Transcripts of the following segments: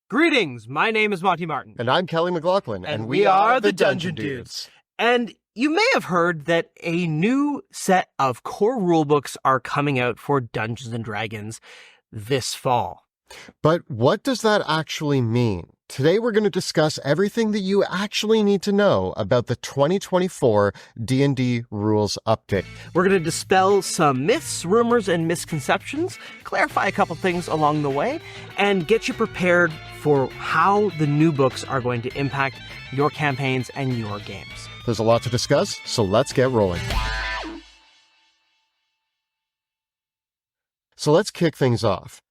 Greetings, my name is Monty Martin. And I'm Kelly McLaughlin. And we are the Dungeon Dudes. And you may have heard that a new set of core rulebooks are coming out for Dungeons & Dragons this fall. But what does that actually mean? Today we're going to discuss everything that you actually need to know about the 2024 D&D rules update. We're going to dispel some myths, rumors, and misconceptions, clarify a couple things along the way, and get you prepared for how the new books are going to impact your campaigns and your games. There's a lot to discuss, so let's get rolling. So let's kick things off.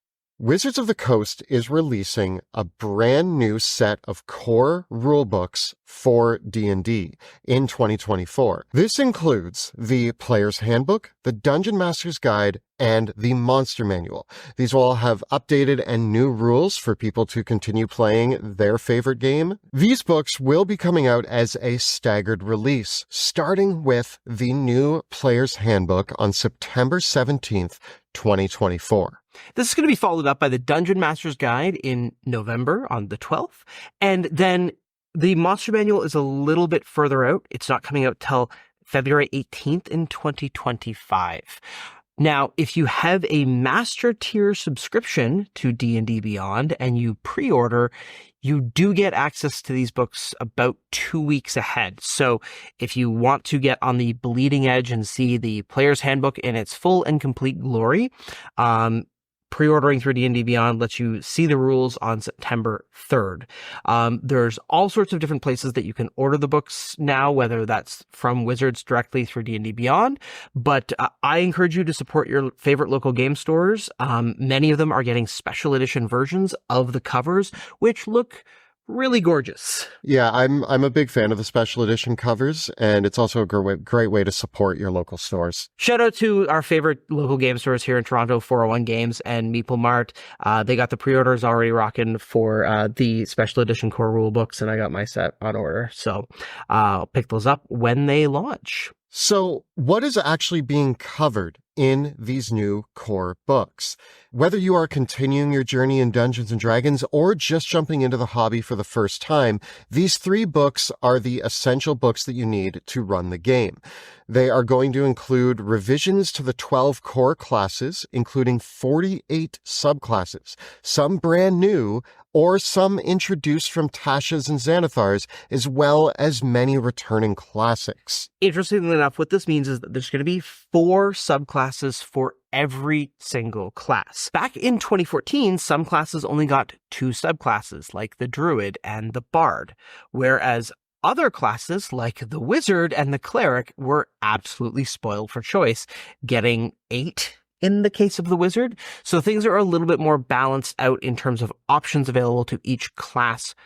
Wizards of the Coast is releasing a brand new set of core rulebooks for D&D in 2024. This includes the Player's Handbook, the Dungeon Master's Guide, and the Monster Manual. These will all have updated and new rules for people to continue playing their favorite game. These books will be coming out as a staggered release, starting with the new Player's Handbook on September 17th, 2024. This is going to be followed up by the Dungeon Master's Guide in November on the 12th. And then the Monster Manual is a little bit further out. It's not coming out till February 18th in 2025. Now, if you have a master tier subscription to D&D Beyond and you pre-order, you do get access to these books about 2 weeks ahead. So if you want to get on the bleeding edge and see the Player's Handbook in its full and complete glory, pre-ordering through D&D Beyond lets you see the rules on September 3rd. There's all sorts of different places that you can order the books now, whether that's from Wizards directly through D&D Beyond. But I encourage you to support your favorite local game stores. Many of them are getting special edition versions of the covers, which look really gorgeous. Yeah, I'm a big fan of the special edition covers, and it's also a great way to support your local stores. Shout out to our favorite local game stores here in Toronto, 401 Games and Meeple Mart. They got the pre-orders already rocking for the special edition core rule books, and I got my set on order. So I'll pick those up when they launch. So what is actually being covered in these new core books? Whether you are continuing your journey in Dungeons & Dragons or just jumping into the hobby for the first time, these 3 books are the essential books that you need to run the game. They are going to include revisions to the 12 core classes, including 48 subclasses, some brand new or some introduced from Tasha's and Xanathar's, as well as many returning classics. Interestingly enough, what this means is that there's going to be 4 subclasses for every single class. Back in 2014, some classes only got 2 subclasses, like the Druid and the Bard, whereas other classes, like the Wizard and the Cleric, were absolutely spoiled for choice, getting 8 in the case of the Wizard. So things are a little bit more balanced out in terms of options available to each class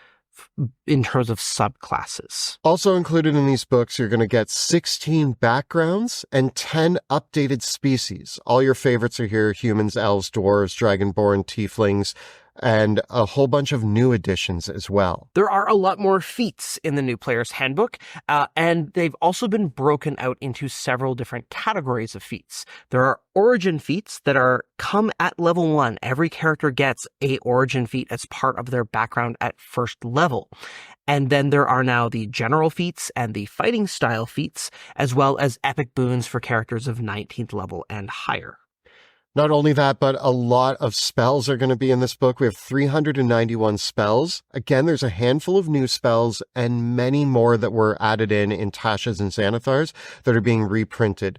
in terms of subclasses. Also included in these books, you're going to get 16 backgrounds and 10 updated species. All your favorites are here: humans, elves, dwarves, dragonborn, tieflings, and a whole bunch of new additions as well. There are a lot more feats in the new Player's Handbook, and they've also been broken out into several different categories of feats. There are origin feats that come at level 1. Every character gets a origin feat as part of their background at first level. And then there are now the general feats and the fighting style feats, as well as epic boons for characters of 19th level and higher. Not only that, but a lot of spells are going to be in this book. We have 391 spells. Again, there's a handful of new spells and many more that were added in Tasha's and Xanathar's that are being reprinted.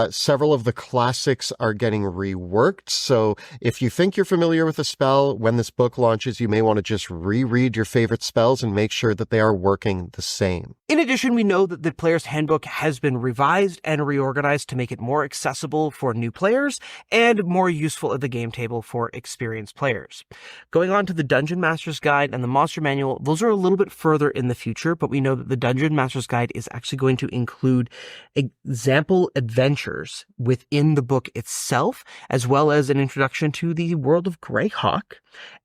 Several of the classics are getting reworked. So if you think you're familiar with a spell, when this book launches, you may want to just reread your favorite spells and make sure that they are working the same. In addition, we know that the Player's Handbook has been revised and reorganized to make it more accessible for new players and more useful at the game table for experienced players. Going on to the Dungeon Master's Guide and the Monster Manual, those are a little bit further in the future, but we know that the Dungeon Master's Guide is actually going to include example adventures within the book itself, as well as an introduction to the world of Greyhawk.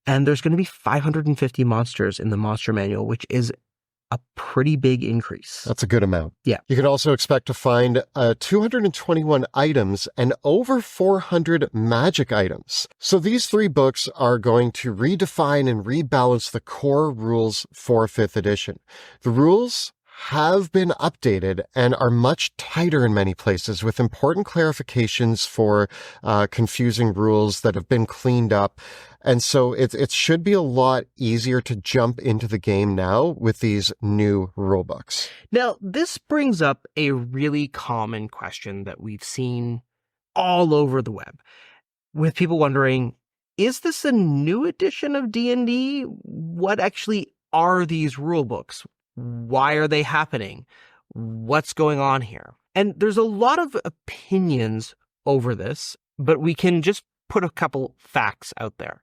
And there's going to be 550 monsters in the Monster Manual, which is a pretty big increase. That's a good amount. Yeah. You can also expect to find 221 items and over 400 magic items. So these 3 books are going to redefine and rebalance the core rules for 5th edition. The rules have been updated and are much tighter in many places, with important clarifications for confusing rules that have been cleaned up. And so it should be a lot easier to jump into the game now with these new rulebooks. Now, this brings up a really common question that we've seen all over the web, with people wondering, is this a new edition of D&D? What actually are these rulebooks? Why are they happening? What's going on here? And there's a lot of opinions over this, but we can just put a couple facts out there.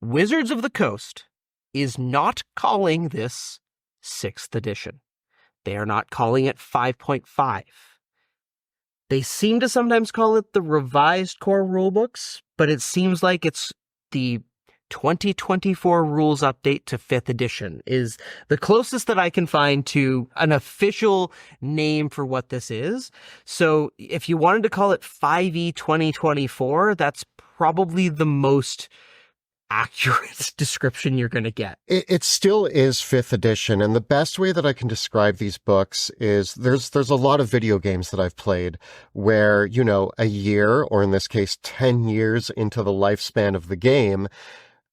Wizards of the Coast is not calling this 6th edition. They are not calling it 5.5. They seem to sometimes call it the revised core rulebooks, but it seems like it's the 2024 rules update to 5th edition is the closest that I can find to an official name for what this is. So if you wanted to call it 5e 2024, that's probably the most accurate description you're going to get. It still is 5th edition, and the best way that I can describe these books is there's a lot of video games that I've played where, you know, a year, or in this case 10 years into the lifespan of the game,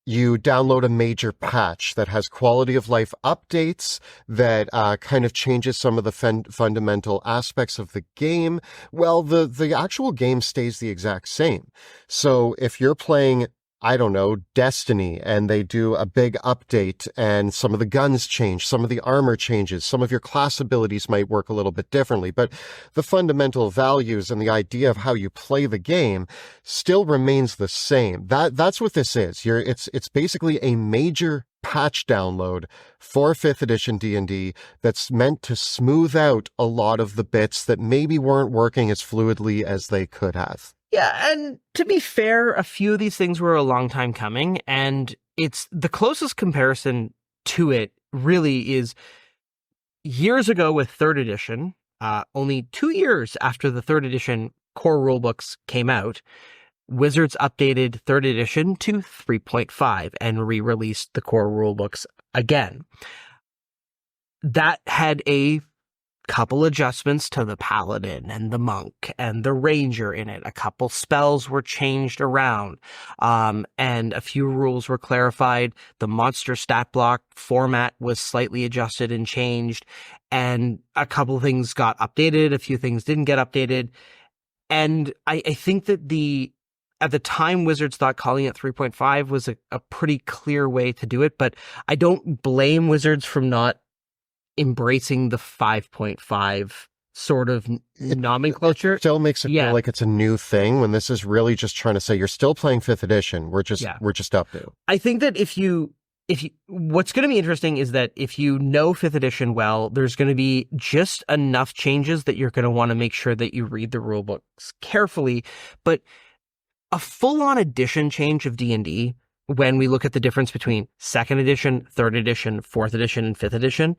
you download a major patch that has quality of life updates that kind of changes some of the fundamental aspects of the game. Well, the actual game stays the exact same. So if you're playing, I don't know, Destiny, and they do a big update and some of the guns change, some of the armor changes, some of your class abilities might work a little bit differently, but the fundamental values and the idea of how you play the game still remains the same. That's what this is. It's basically a major patch download for 5th edition D&D that's meant to smooth out a lot of the bits that maybe weren't working as fluidly as they could have. Yeah, and to be fair, a few of these things were a long time coming, and it's the closest comparison to it really is years ago with 3rd edition, only 2 years after the 3rd edition core rulebooks came out, Wizards updated 3rd edition to 3.5 and re-released the core rulebooks again. That had a couple adjustments to the paladin and the monk and the ranger in it. A couple spells were changed around, and a few rules were clarified. The monster stat block format was slightly adjusted and changed, and a couple things got updated. A few things didn't get updated. And I think that at the time, Wizards thought calling it 3.5 was a pretty clear way to do it, but I don't blame Wizards from not embracing the 5.5 sort of nomenclature. It still makes it feel like it's a new thing when this is really just trying to say you're still playing 5th edition. We're just up to. I think that if you what's going to be interesting is that if you know 5th edition well, there's going to be just enough changes that you're going to want to make sure that you read the rule books carefully. But a full-on edition change of D&D, when we look at the difference between 2nd edition, 3rd edition, 4th edition, and 5th edition,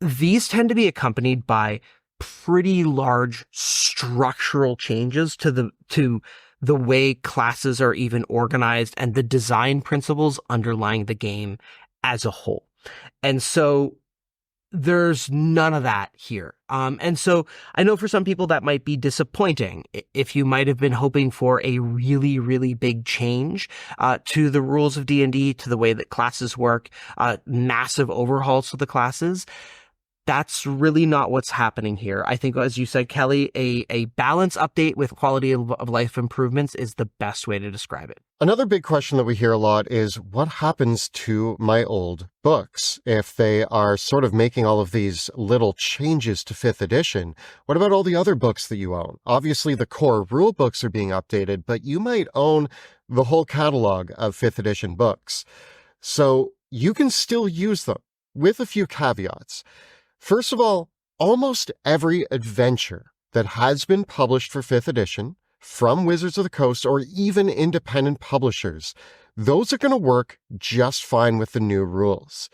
these tend to be accompanied by pretty large structural changes to the way classes are even organized and the design principles underlying the game as a whole. And so there's none of that here. And so I know for some people that might be disappointing if you might have been hoping for a really, really big change to the rules of D&D, to the way that classes work, massive overhauls to the classes. That's really not what's happening here. I think, as you said, Kelly, a balance update with quality of life improvements is the best way to describe it. Another big question that we hear a lot is what happens to my old books if they are sort of making all of these little changes to 5th edition? What about all the other books that you own? Obviously, the core rule books are being updated, but you might own the whole catalog of 5th edition books. So you can still use them with a few caveats. First of all, almost every adventure that has been published for 5th edition from Wizards of the Coast or even independent publishers, those are going to work just fine with the new rules.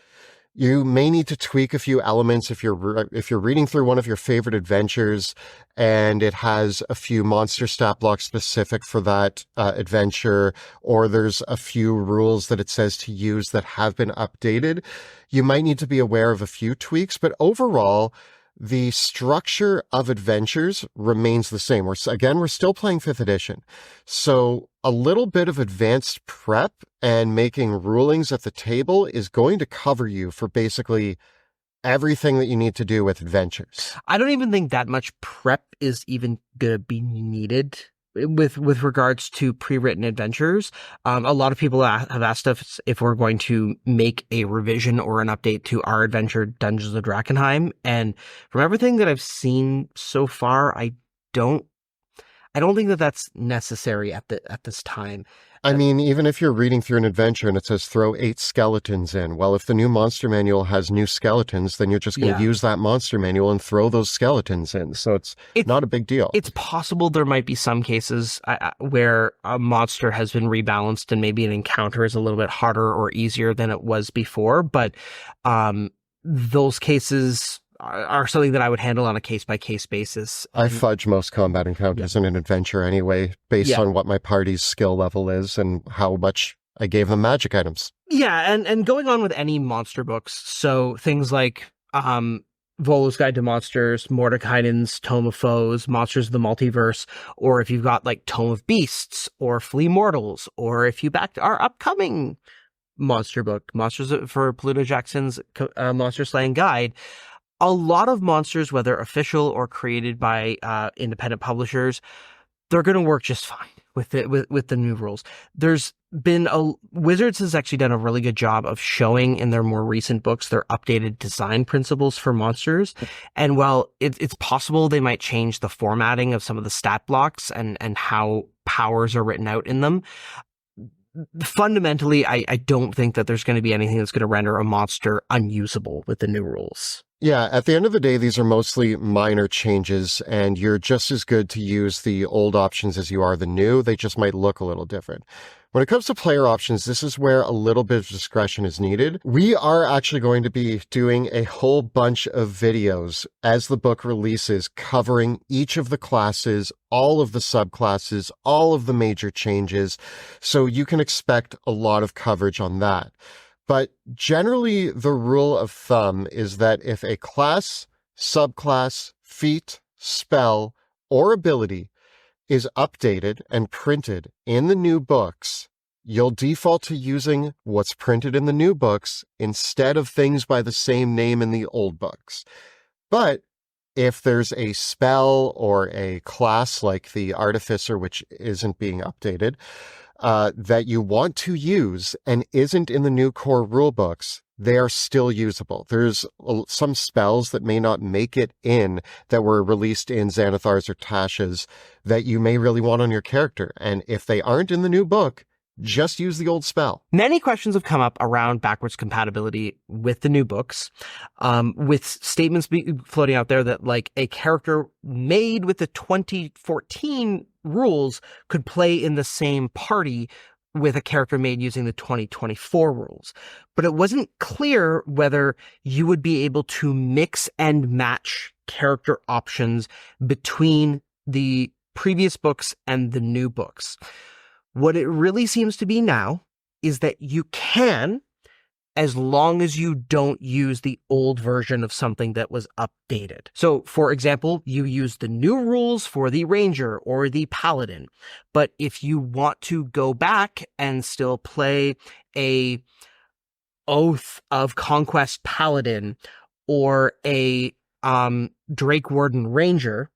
You may need to tweak a few elements if you're reading through one of your favorite adventures and it has a few monster stat blocks specific for that adventure, or there's a few rules that it says to use that have been updated. You might need to be aware of a few tweaks, but overall, the structure of adventures remains the same. We're still playing 5th edition. So a little bit of advanced prep and making rulings at the table is going to cover you for basically everything that you need to do with adventures. I don't even think that much prep is even going to be needed with regards to pre-written adventures. A lot of people have asked us if we're going to make a revision or an update to our adventure Dungeons of Drakkenheim, and from everything that I've seen so far, I don't think that that's necessary at this time. I mean, even if you're reading through an adventure and it says throw 8 skeletons in, well, if the new monster manual has new skeletons, then you're just going to use that monster manual and throw those skeletons in. So it's not a big deal. It's possible there might be some cases where a monster has been rebalanced and maybe an encounter is a little bit harder or easier than it was before, but those cases are something that I would handle on a case-by-case basis. I fudge most combat encounters in an adventure anyway, based on what my party's skill level is and how much I gave them magic items. Yeah, and going on with any monster books, so things like Volo's Guide to Monsters, Mordekainen's Tome of Foes, Monsters of the Multiverse, or if you've got like Tome of Beasts, or Flea Mortals, or if you backed our upcoming monster book, Monsters for Pluto Jackson's Monster Slaying Guide, a lot of monsters, whether official or created by independent publishers, they're going to work just fine with the new rules. There's been Wizards has actually done a really good job of showing in their more recent books their updated design principles for monsters. And while it's possible they might change the formatting of some of the stat blocks and how powers are written out in them, fundamentally, I don't think that there's going to be anything that's going to render a monster unusable with the new rules. Yeah, at the end of the day, these are mostly minor changes, and you're just as good to use the old options as you are the new. They just might look a little different. When it comes to player options, this is where a little bit of discretion is needed. We are actually going to be doing a whole bunch of videos as the book releases, covering each of the classes, all of the subclasses, all of the major changes. So you can expect a lot of coverage on that. But generally, the rule of thumb is that if a class, subclass, feat, spell, or ability is updated and printed in the new books, you'll default to using what's printed in the new books instead of things by the same name in the old books. But if there's a spell or a class like the Artificer, which isn't being updated, that you want to use and isn't in the new core rulebooks, they are still usable. There's some spells that may not make it in that were released in Xanathar's or Tasha's that you may really want on your character. And if they aren't in the new book, just use the old spell. Many questions have come up around backwards compatibility with the new books, with statements floating out there that like a character made with the 2014 rules could play in the same party with a character made using the 2024 rules. But it wasn't clear whether you would be able to mix and match character options between the previous books and the new books. What it really seems to be now is that you can, as long as you don't use the old version of something that was updated. So, for example, you use the new rules for the Ranger or the Paladin. But if you want to go back and still play a Oath of Conquest Paladin or a Drake Warden Ranger,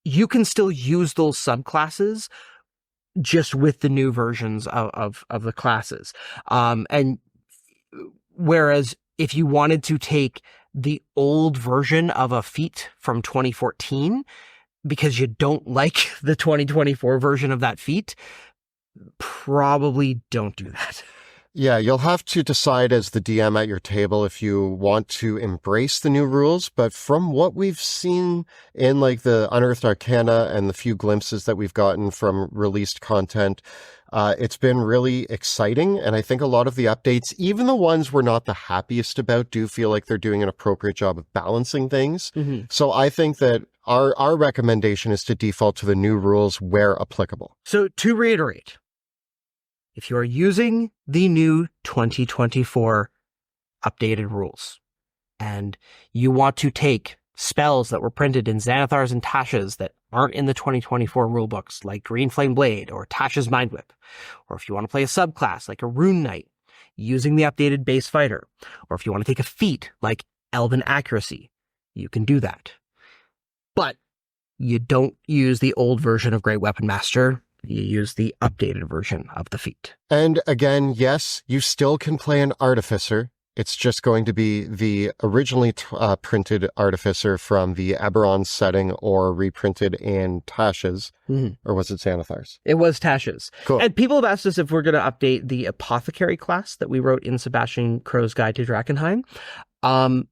you can still use those subclasses just with the new versions of the classes. And whereas if you wanted to take the old version of a feat from 2014 because you don't like the 2024 version of that feat, probably don't do that. Yeah, you'll have to decide as the DM at your table if you want to embrace the new rules, but from what we've seen in like the Unearthed Arcana and the few glimpses that we've gotten from released content, It's been really exciting, and I think a lot of the updates, even the ones we're not the happiest about, do feel like they're doing an appropriate job of balancing things. Mm-hmm. So I think that our recommendation is to default to the new rules where applicable. So to reiterate, if you are using the new 2024 updated rules and you want to take spells that were printed in Xanathars and Tasha's that aren't in the 2024 rulebooks, like Green Flame Blade or Tasha's Mind Whip, or if you want to play a subclass like a Rune Knight using the updated base fighter, or if you want to take a feat like Elven Accuracy, you can do that. But you don't use the old version of Great Weapon Master. You use the updated version of the feat. And again, yes, you still can play an Artificer. It's just going to be the originally printed Artificer from the Eberron setting or reprinted in Tasha's. Mm-hmm. Or was it Xanathar's? It was Tasha's. Cool. And people have asked us if we're going to update the Apothecary class that we wrote in Sebastian Crow's Guide to Drakenheim. Don't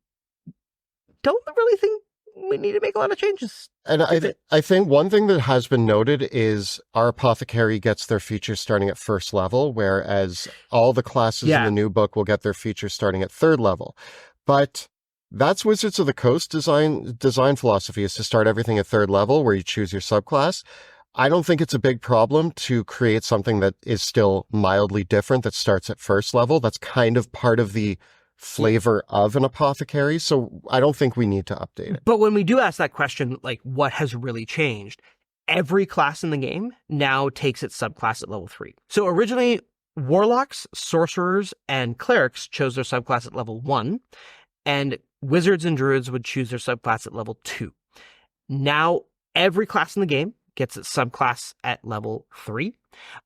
really think we need to make a lot of changes. And I think one thing that has been noted is our Apothecary gets their features starting at first level, whereas all the classes in the new book will get their features starting at third level. But that's Wizards of the Coast design philosophy, is to start everything at third level where you choose your subclass. I don't think it's a big problem to create something that is still mildly different that starts at first level. That's kind of part of the flavor of an Apothecary, so I don't think we need to update it. But when we do ask that question, like what has really changed, every class in the game now takes its subclass at level 3. So originally, Warlocks, Sorcerers, and Clerics chose their subclass at level 1, and Wizards and Druids would choose their subclass at level 2. Now, every class in the game gets its subclass at level 3.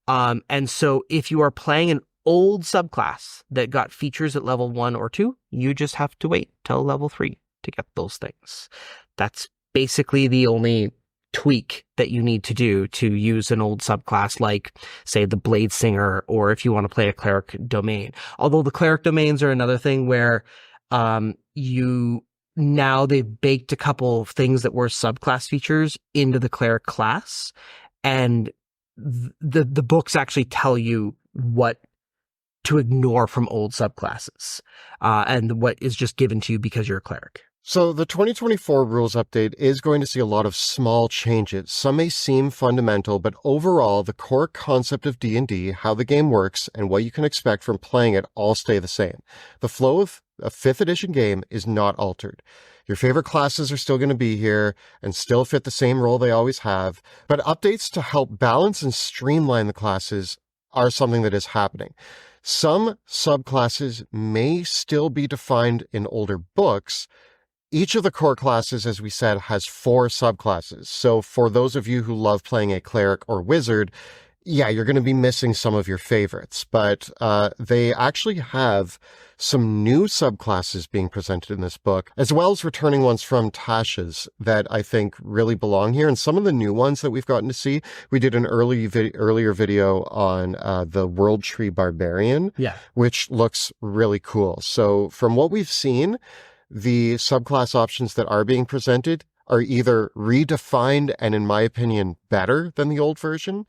And so if you are playing an old subclass that got features at level 1 or 2, you just have to wait till level 3 to get those things. That's basically the only tweak that you need to do to use an old subclass like, say, the Blade Singer, or if you want to play a Cleric Domain. Although the Cleric Domains are another thing where now they've baked a couple of things that were subclass features into the Cleric class, and the books actually tell you what to ignore from old subclasses, and what is just given to you because you're a cleric. So the 2024 rules update is going to see a lot of small changes. Some may seem fundamental, but overall, the core concept of D&D, how the game works, and what you can expect from playing it all stay the same. The flow of a 5th edition game is not altered. Your favorite classes are still going to be here and still fit the same role they always have, but updates to help balance and streamline the classes are something that is happening. Some subclasses may still be defined in older books. Each of the core classes, as we said, has 4 subclasses. So for those of you who love playing a cleric or wizard, yeah, you're going to be missing some of your favorites. But they actually have some new subclasses being presented in this book, as well as returning ones from Tasha's that I think really belong here. And some of the new ones that we've gotten to see, we did an earlier video on the World Tree Barbarian, which looks really cool. So from what we've seen, the subclass options that are being presented are either redefined and, in my opinion, better than the old version,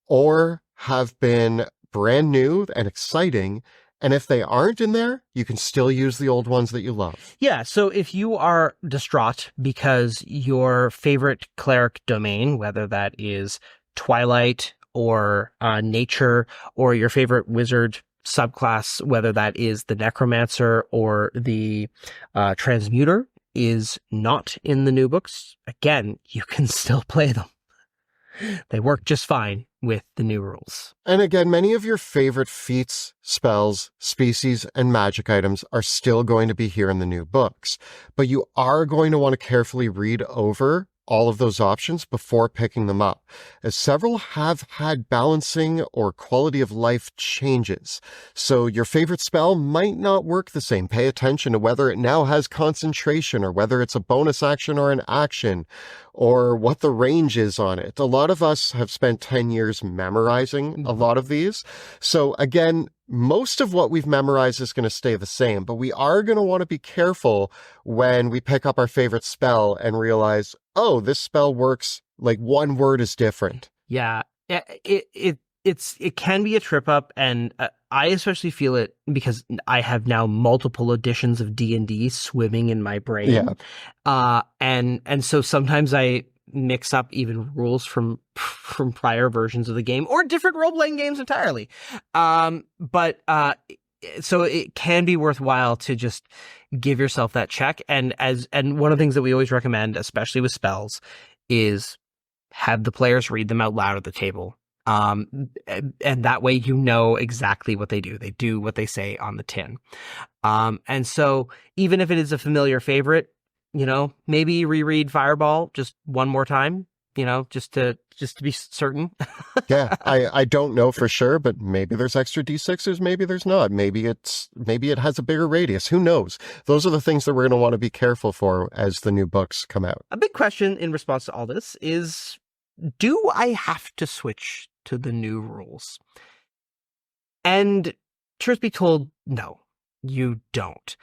or have been brand new and exciting. And if they aren't in there, you can still use the old ones that you love. Yeah, so if you are distraught because your favorite cleric domain, whether that is Twilight or Nature, or your favorite wizard subclass, whether that is the Necromancer or the Transmuter, is not in the new books, again, you can still play them. They work just fine with the new rules. And again, many of your favorite feats, spells, species, and magic items are still going to be here in the new books, but you are going to want to carefully read over all of those options before picking them up, as several have had balancing or quality of life changes. So your favorite spell might not work the same. Pay attention to whether it now has concentration, or whether it's a bonus action or an action, or what the range is on it. A lot of us have spent 10 years memorizing a lot of these. So again, most of what we've memorized is going to stay the same, but we are going to want to be careful when we pick up our favorite spell and realize, oh, this spell works, like one word is different. Yeah, it's it can be a trip up, and I especially feel it because I have now multiple editions of D&D swimming in my brain. Yeah. And so sometimes I mix up even rules from prior versions of the game or different role-playing games entirely. But so it can be worthwhile to just give yourself that check. And one of the things that we always recommend, especially with spells, is have the players read them out loud at the table. And that way you know exactly what they do. They do what they say on the tin. And so even if it is a familiar favorite, maybe reread Fireball just one more time, just to be certain. Yeah, I don't know for sure, but maybe there's extra D6s, maybe there's not. Maybe it has a bigger radius. Who knows? Those are the things that we're going to want to be careful for as the new books come out. A big question in response to all this is, do I have to switch to the new rules? And truth be told, no, you don't.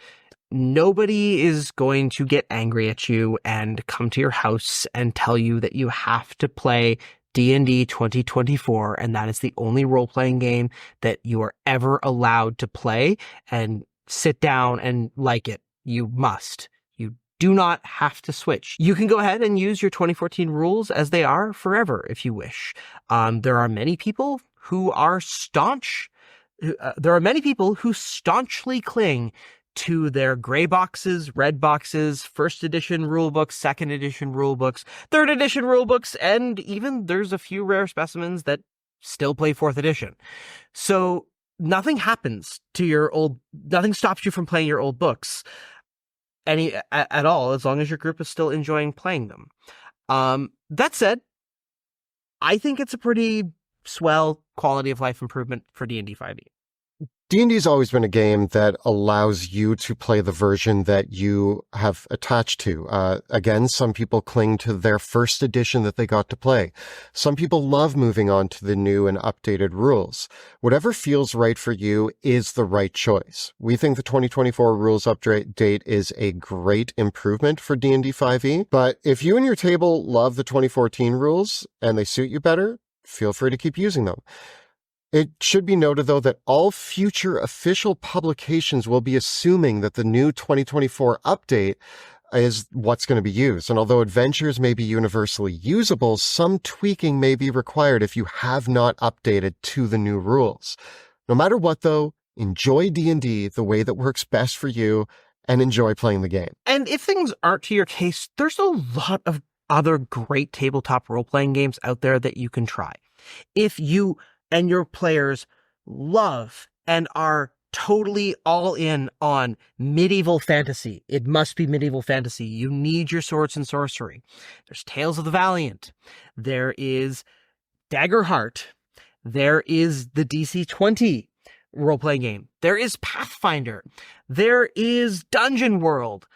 Nobody is going to get angry at you and come to your house and tell you that you have to play D&D 2024, and that is the only role-playing game that you are ever allowed to play and sit down and like it. You must. You do not have to switch. You can go ahead and use your 2014 rules as they are forever if you wish. There are many people who are staunchly cling to their gray boxes, red boxes, first edition rulebooks, second edition rulebooks, third edition rulebooks, and even there's a few rare specimens that still play fourth edition. So nothing happens to nothing stops you from playing your old books at all, as long as your group is still enjoying playing them. That said, I think it's a pretty swell quality of life improvement for D&D 5e. D&D's always been a game that allows you to play the version that you have attached to. Again, some people cling to their first edition that they got to play. Some people love moving on to the new and updated rules. Whatever feels right for you is the right choice. We think the 2024 rules update is a great improvement for D&D 5e, but if you and your table love the 2014 rules and they suit you better, feel free to keep using them. It should be noted, though, that all future official publications will be assuming that the new 2024 update is what's going to be used. And although adventures may be universally usable, some tweaking may be required if you have not updated to the new rules. No matter what, though, enjoy D&D the way that works best for you and enjoy playing the game. And if things aren't to your taste, there's a lot of other great tabletop role-playing games out there that you can try. If you and your players love and are totally all in on medieval fantasy, it must be medieval fantasy. You need your swords and sorcery. There's Tales of the Valiant. There is Daggerheart. There is the DC-20 role-playing game. There is Pathfinder. There is Dungeon World.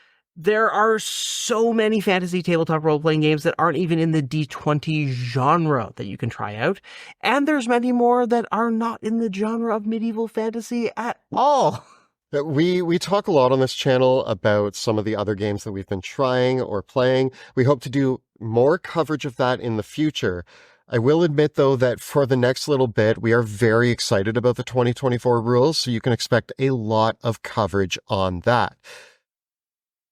There are so many fantasy tabletop role-playing games that aren't even in the D20 genre that you can try out. And there's many more that are not in the genre of medieval fantasy at all. We talk a lot on this channel about some of the other games that we've been trying or playing. We hope to do more coverage of that in the future. I will admit, though, that for the next little bit, we are very excited about the 2024 rules, so you can expect a lot of coverage on that.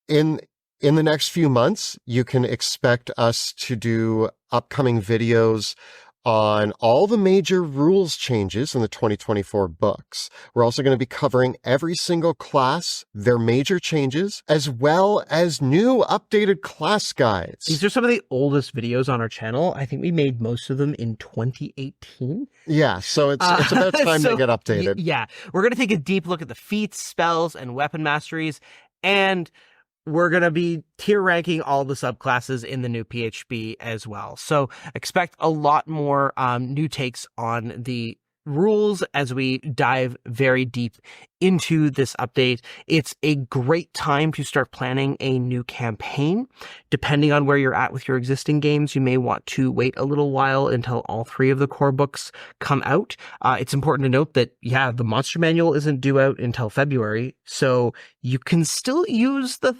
In the next few months, you can expect us to do upcoming videos on all the major rules changes in the 2024 books. We're also going to be covering every single class, their major changes, as well as new updated class guides. These are some of the oldest videos on our channel. I think we made most of them in 2018. Yeah, so it's about time they get updated. Yeah, we're going to take a deep look at the feats, spells, and weapon masteries, and we're going to be tier ranking all the subclasses in the new PHB as well. So expect a lot more new takes on the rules as we dive very deep into this update. It's a great time to start planning a new campaign. Depending on where you're at with your existing games, you may want to wait a little while until all three of the core books come out. It's important to note that, yeah, the Monster Manual isn't due out until February, so you can still use the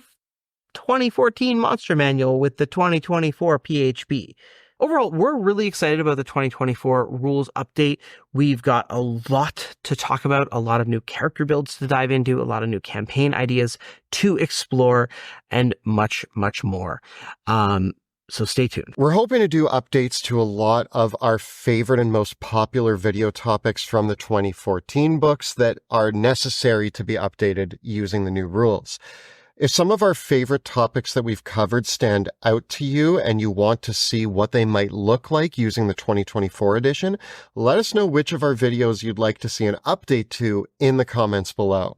2014 Monster Manual with the 2024 PHB. Overall, we're really excited about the 2024 rules update. We've got a lot to talk about, a lot of new character builds to dive into, a lot of new campaign ideas to explore, and much, much more. So stay tuned. We're hoping to do updates to a lot of our favorite and most popular video topics from the 2014 books that are necessary to be updated using the new rules. If some of our favorite topics that we've covered stand out to you and you want to see what they might look like using the 2024 edition, let us know which of our videos you'd like to see an update to in the comments below.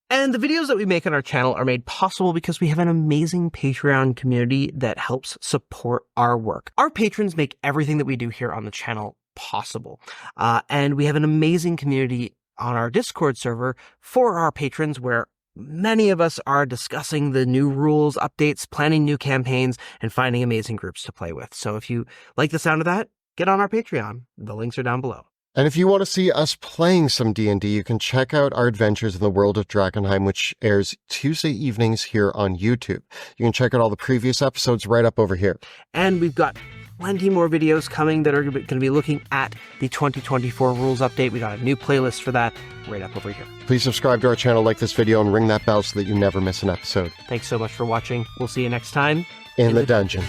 And the videos that we make on our channel are made possible because we have an amazing Patreon community that helps support our work. Our patrons make everything that we do here on the channel possible. And we have an amazing community on our Discord server for our patrons where many of us are discussing the new rules, updates, planning new campaigns, and finding amazing groups to play with. So if you like the sound of that, get on our Patreon. The links are down below. And if you want to see us playing some D&D, you can check out our adventures in the world of Drakenheim, which airs Tuesday evenings here on YouTube. You can check out all the previous episodes right up over here. And we've got plenty more videos coming that are going to be looking at the 2024 rules update. We got a new playlist for that right up over here. Please subscribe to our channel, like this video, and ring that bell so that you never miss an episode. Thanks so much for watching. We'll see you next time in the dungeon.